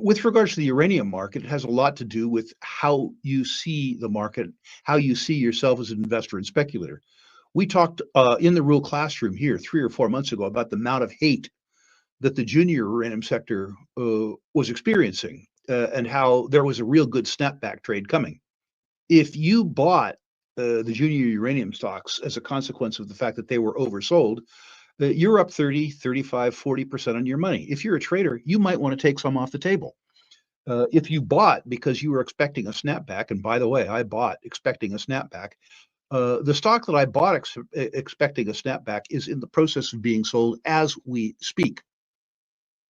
With regards to the uranium market, it has a lot to do with how you see the market, how you see yourself as an investor and speculator. We talked in the Rule classroom here 3 or 4 months ago about the amount of hate that the junior uranium sector was experiencing and how there was a real good snapback trade coming. If you bought the junior uranium stocks as a consequence of the fact that they were oversold, you're up 30, 35, 40% on your money. If you're a trader, you might want to take some off the table. If you bought because you were expecting a snapback, and by the way, I bought expecting a snapback, the stock that I bought expecting a snapback is in the process of being sold as we speak.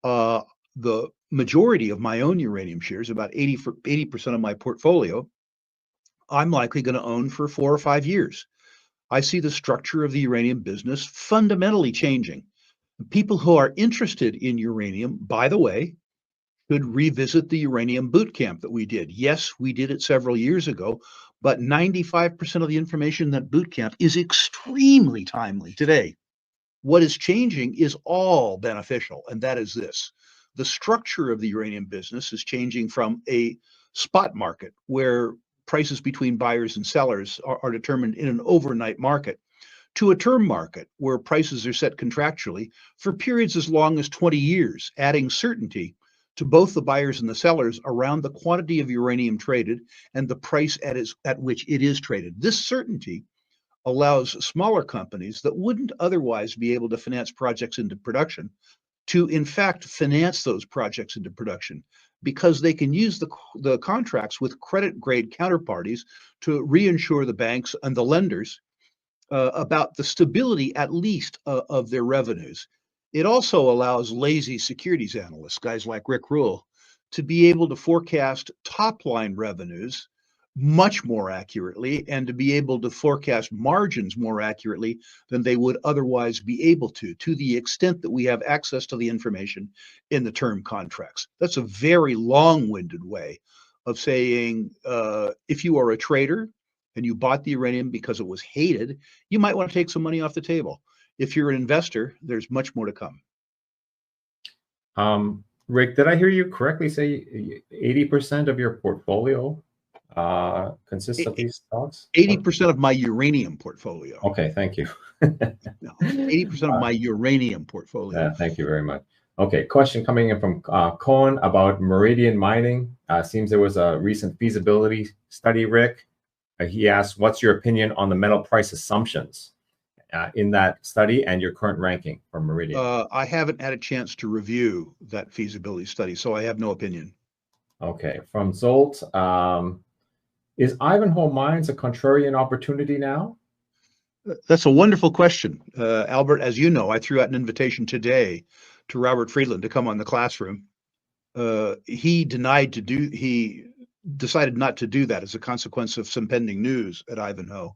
The majority of my own uranium shares, about 80% of my portfolio, I'm likely going to own for 4 or 5 years. I see the structure of the uranium business fundamentally changing. People who are interested in uranium, by the way, should revisit the uranium boot camp that we did. Yes, we did it several years ago, but 95% of the information in that boot camp is extremely timely today. What is changing is all beneficial, and that is this. The structure of the uranium business is changing from a spot market where prices between buyers and sellers are determined in an overnight market to a term market where prices are set contractually for periods as long as 20 years, adding certainty to both the buyers and the sellers around the quantity of uranium traded and the price at which it is traded. This certainty allows smaller companies that wouldn't otherwise be able to finance projects into production to, in fact, finance those projects into production because they can use the contracts with credit grade counterparties to reinsure the banks and the lenders about the stability, at least, of their revenues. It also allows lazy securities analysts, guys like Rick Rule, to be able to forecast top line revenues much more accurately and to be able to forecast margins more accurately than they would otherwise be able to the extent that we have access to the information in the term contracts. That's a very long-winded way of saying if you are a trader and you bought the uranium because it was hated, you might want to take some money off the table. If you're an investor, there's much more to come. Rick, did I hear you correctly say 80% of your portfolio consists of these stocks? 80% of my uranium portfolio. Okay, thank you. No, 80% of my uranium portfolio. Yeah, thank you very much. Okay, question coming in from Cohen about Meridian Mining. Seems there was a recent feasibility study, Rick. He asked, what's your opinion on the metal price assumptions in that study and your current ranking for Meridian? I haven't had a chance to review that feasibility study, so I have no opinion. Okay, from Zolt, is Ivanhoe Mines a contrarian opportunity now? That's a wonderful question. Albert, as you know, I threw out an invitation today to Robert Friedland to come on the classroom. He decided not to do that as a consequence of some pending news at Ivanhoe.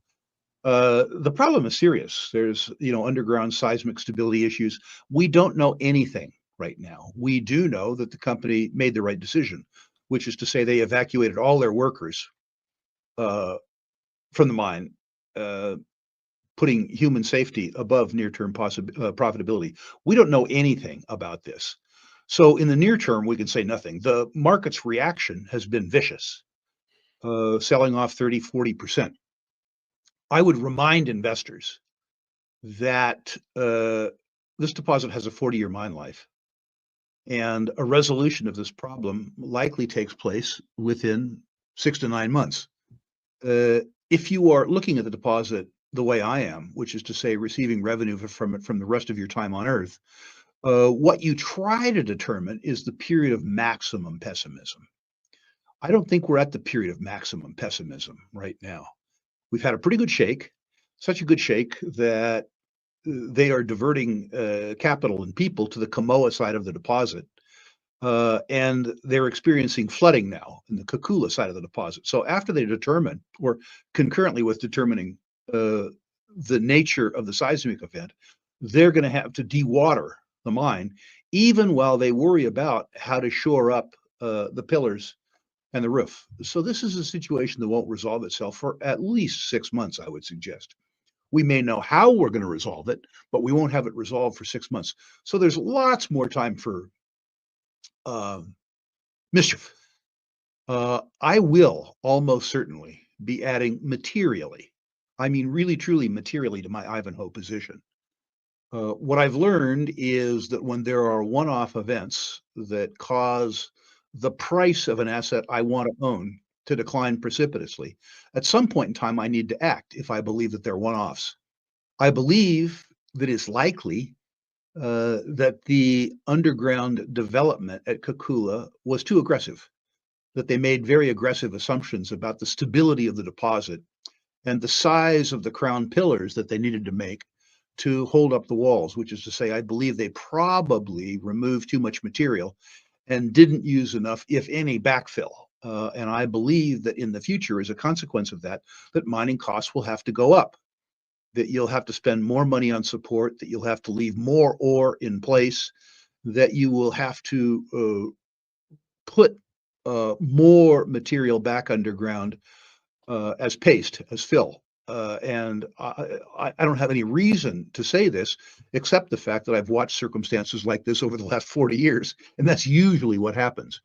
The problem is serious. There's, underground seismic stability issues. We don't know anything right now. We do know that the company made the right decision, which is to say they evacuated all their workers from the mine, putting human safety above near-term profitability. We don't know anything about this. So in the near term, we can say nothing. The market's reaction has been vicious, selling off 30, 40%. I would remind investors that this deposit has a 40-year mine life, and a resolution of this problem likely takes place within 6 to 9 months. If you are looking at the deposit the way I am, which is to say receiving revenue from it from the rest of your time on Earth, what you try to determine is the period of maximum pessimism. I don't think we're at the period of maximum pessimism right now. We've had a pretty good shake, such a good shake that they are diverting capital and people to the Kamoa side of the deposit. And they're experiencing flooding now in the Kakula side of the deposit. So after they determine, or concurrently with determining the nature of the seismic event, they're going to have to dewater the mine, even while they worry about how to shore up the pillars and the roof. So this is a situation that won't resolve itself for at least 6 months, I would suggest. We may know how we're going to resolve it, but we won't have it resolved for 6 months. So there's lots more time for Mischief. I will almost certainly be adding materially, I mean really truly materially, to my Ivanhoe position. What I've learned is that when there are one-off events that cause the price of an asset I want to own to decline precipitously, at some point in time I need to act if I believe that they're one-offs. I believe that it's likely that the underground development at Kakula was too aggressive, that they made very aggressive assumptions about the stability of the deposit and the size of the crown pillars that they needed to make to hold up the walls, which is to say, I believe they probably removed too much material and didn't use enough, if any, backfill. And I believe that in the future, as a consequence of that, that mining costs will have to go up, that you'll have to spend more money on support, that you'll have to leave more ore in place, that you will have to put more material back underground as paste, as fill. And I don't have any reason to say this, except the fact that I've watched circumstances like this over the last 40 years, and that's usually what happens.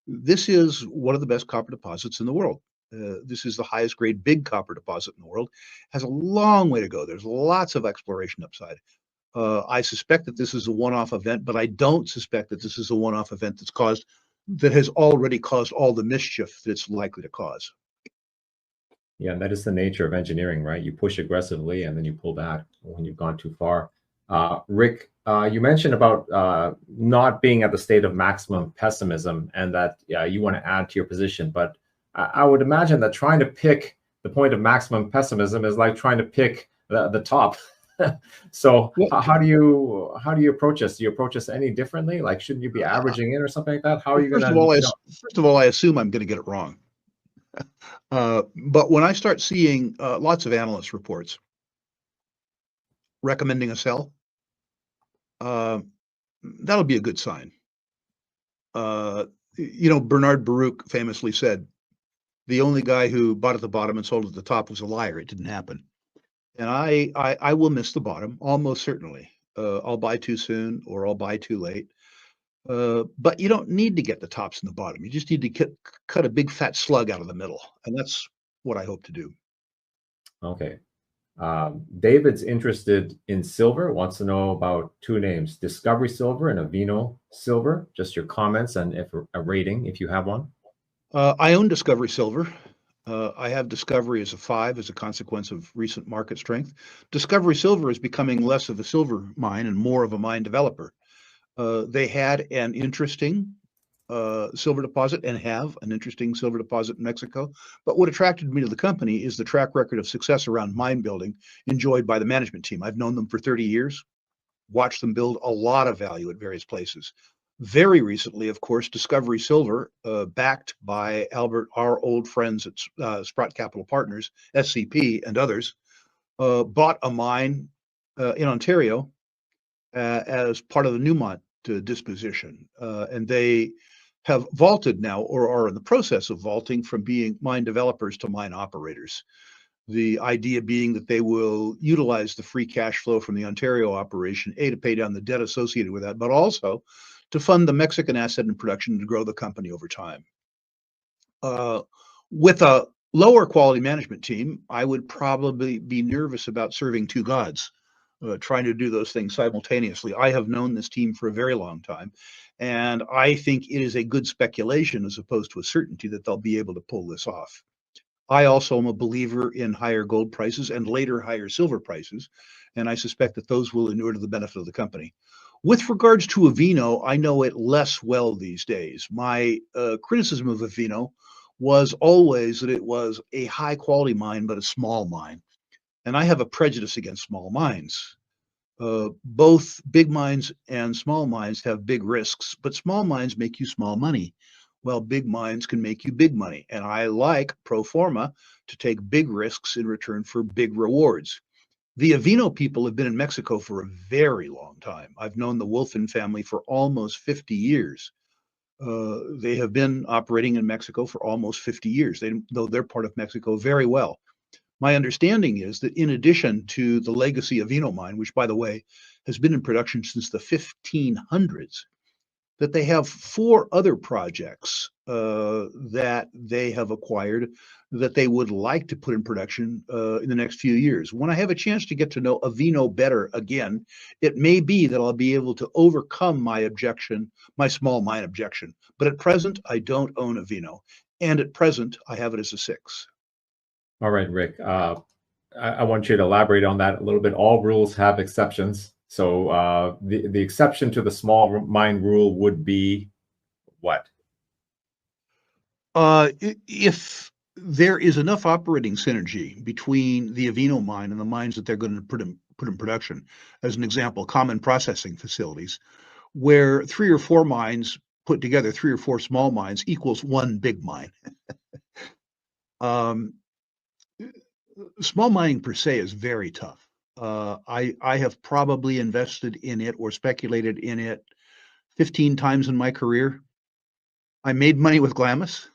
This is one of the best copper deposits in the world. This is the highest grade big copper deposit in the world. Has a long way to go. There's lots of exploration upside. I suspect that this is a one-off event, but I don't suspect that this is a one-off event that has already caused all the mischief that it's likely to cause. Yeah, that is the nature of engineering, right? You push aggressively and then you pull back when you've gone too far. Rick, you mentioned about not being at the state of maximum pessimism and that you want to add to your position. But I would imagine that trying to pick the point of maximum pessimism is like trying to pick the top. So how do you approach this? Do you approach this any differently? Like, shouldn't you be averaging in or something like that? How are you going to? First of all, I assume I'm going to get it wrong. But when I start seeing lots of analyst reports recommending a sell, that'll be a good sign. Bernard Baruch famously said, the only guy who bought at the bottom and sold at the top was a liar. It didn't happen. And I will miss the bottom, almost certainly. I'll buy too soon or I'll buy too late. But you don't need to get the tops and the bottom. You just need to cut a big fat slug out of the middle. And that's what I hope to do. Okay. David's interested in silver, wants to know about two names, Discovery Silver and Avino Silver. Just your comments and if a rating, if you have one. I own Discovery Silver. I have Discovery as a 5 as a consequence of recent market strength. Discovery Silver is becoming less of a silver mine and more of a mine developer. They had an interesting silver deposit and have an interesting silver deposit in Mexico. But what attracted me to the company is the track record of success around mine building enjoyed by the management team. I've known them for 30 years, watched them build a lot of value at various places. Very recently, of course, Discovery Silver, backed by Albert, our old friends at Sprott Capital Partners, SCP, and others, bought a mine in Ontario as part of the Newmont disposition. And they have vaulted now, or are in the process of vaulting from being mine developers to mine operators. The idea being that they will utilize the free cash flow from the Ontario operation, to pay down the debt associated with that, but also to fund the Mexican asset in production to grow the company over time. With a lower quality management team, I would probably be nervous about serving two gods, trying to do those things simultaneously. I have known this team for a very long time, and I think it is a good speculation as opposed to a certainty that they'll be able to pull this off. I also am a believer in higher gold prices and later higher silver prices, and I suspect that those will inure to the benefit of the company. With regards to Avino, I know it less well these days. My criticism of Avino was always that it was a high quality mine, but a small mine. And I have a prejudice against small mines. Both big mines and small mines have big risks, but small mines make you small money. Well, big mines can make you big money. And I like pro forma to take big risks in return for big rewards. The Avino people have been in Mexico for a very long time. I've known the Wolfen family for almost 50 years. They have been operating in Mexico for almost 50 years. They know they're part of Mexico very well. My understanding is that in addition to the legacy Avino mine, which, by the way, has been in production since the 1500s, that they have 4 other projects that they have acquired that they would like to put in production in the next few years. When I have a chance to get to know Avino better again, it may be that I'll be able to overcome my objection, my small mine objection. But at present, I don't own Avino. And at present, I have it as a 6. All right, Rick. I want you to elaborate on that a little bit. All rules have exceptions. So the exception to the small mine rule would be what? If there is enough operating synergy between the Avino mine and the mines that they're going to put in production, as an example, common processing facilities, where 3 or 4 mines put together, 3 or 4 small mines equals 1 big mine. Um, Small mining per se is very tough. I have probably invested in it or speculated in it 15 times in my career. I made money with Glamis.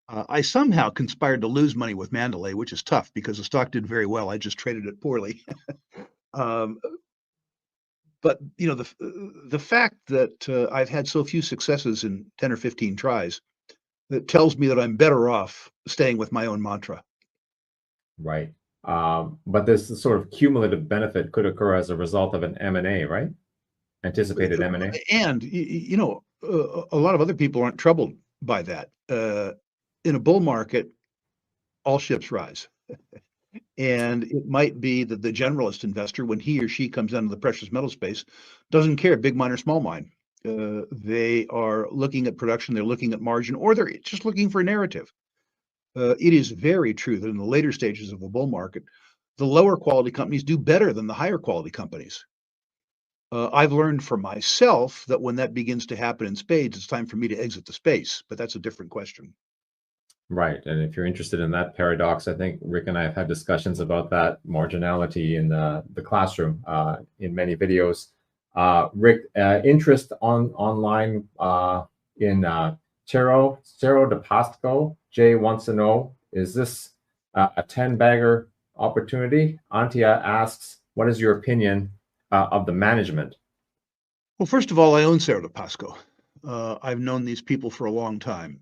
I somehow conspired to lose money with Mandalay, which is tough because the stock did very well. I just traded it poorly. um, but you know, the fact that I've had so few successes in 10 or 15 tries, that tells me that I'm better off staying with my own mantra. Right. But this sort of cumulative benefit could occur as a result of an M&A, right? Anticipated M&A. And you know, a lot of other people aren't troubled by that. In a bull market, all ships rise. And it might be that the generalist investor, when he or she comes into the precious metal space, doesn't care big mine or small mine. They are looking at production, they're looking at margin, or they're just looking for a narrative. It is very true that in the later stages of a bull market, the lower quality companies do better than the higher quality companies. I've learned for myself that when that begins to happen in spades, it's time for me to exit the space, but that's a different question. Right. And if you're interested in that paradox, I think Rick and I have had discussions about that marginality in the classroom in many videos. Rick, interest online in Cerro de Pasco. Jay wants to know, is this a 10-bagger opportunity? Antia asks, what is your opinion of the management? Well, first of all, I own Cerro de Pasco. I've known these people for a long time.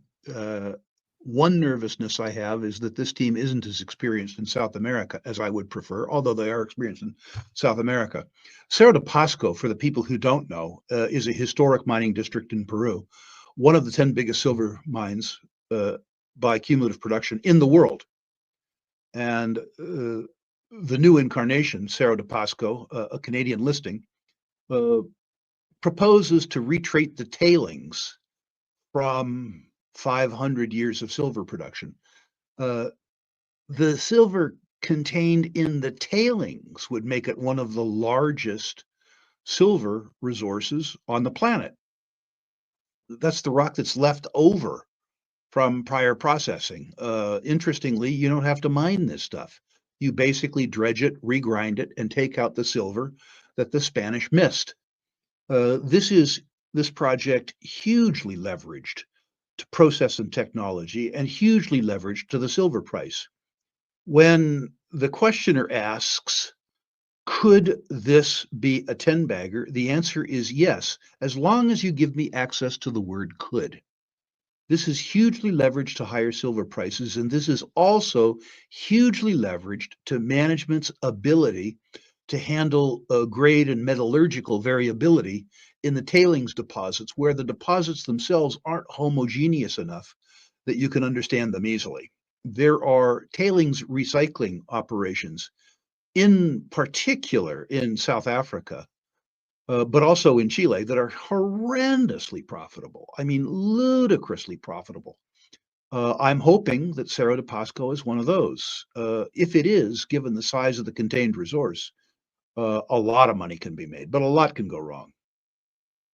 One nervousness I have is that this team isn't as experienced in South America as I would prefer, although they are experienced in South America. Cerro de Pasco, for the people who don't know, is a historic mining district in Peru, one of the 10 biggest silver mines by cumulative production in the world. And the new incarnation, Cerro de Pasco, a Canadian listing, proposes to retreat the tailings from 500 years of silver production. The silver contained in the tailings would make it one of the largest silver resources on the planet. That's the rock that's left over from prior processing. Interestingly, you don't have to mine this stuff. You basically dredge it, regrind it, and take out the silver that the Spanish missed. This project hugely leveraged to process and technology and hugely leveraged to the silver price. When the questioner asks, could this be a 10-bagger? The answer is yes, as long as you give me access to the word could. This is hugely leveraged to higher silver prices, and this is also hugely leveraged to management's ability to handle grade and metallurgical variability in the tailings deposits, where the deposits themselves aren't homogeneous enough that you can understand them easily. There are tailings recycling operations, in particular in South Africa, but also in Chile, that are horrendously profitable. I mean, ludicrously profitable. I'm hoping that Cerro de Pasco is one of those. If it is, given the size of the contained resource, a lot of money can be made, but a lot can go wrong.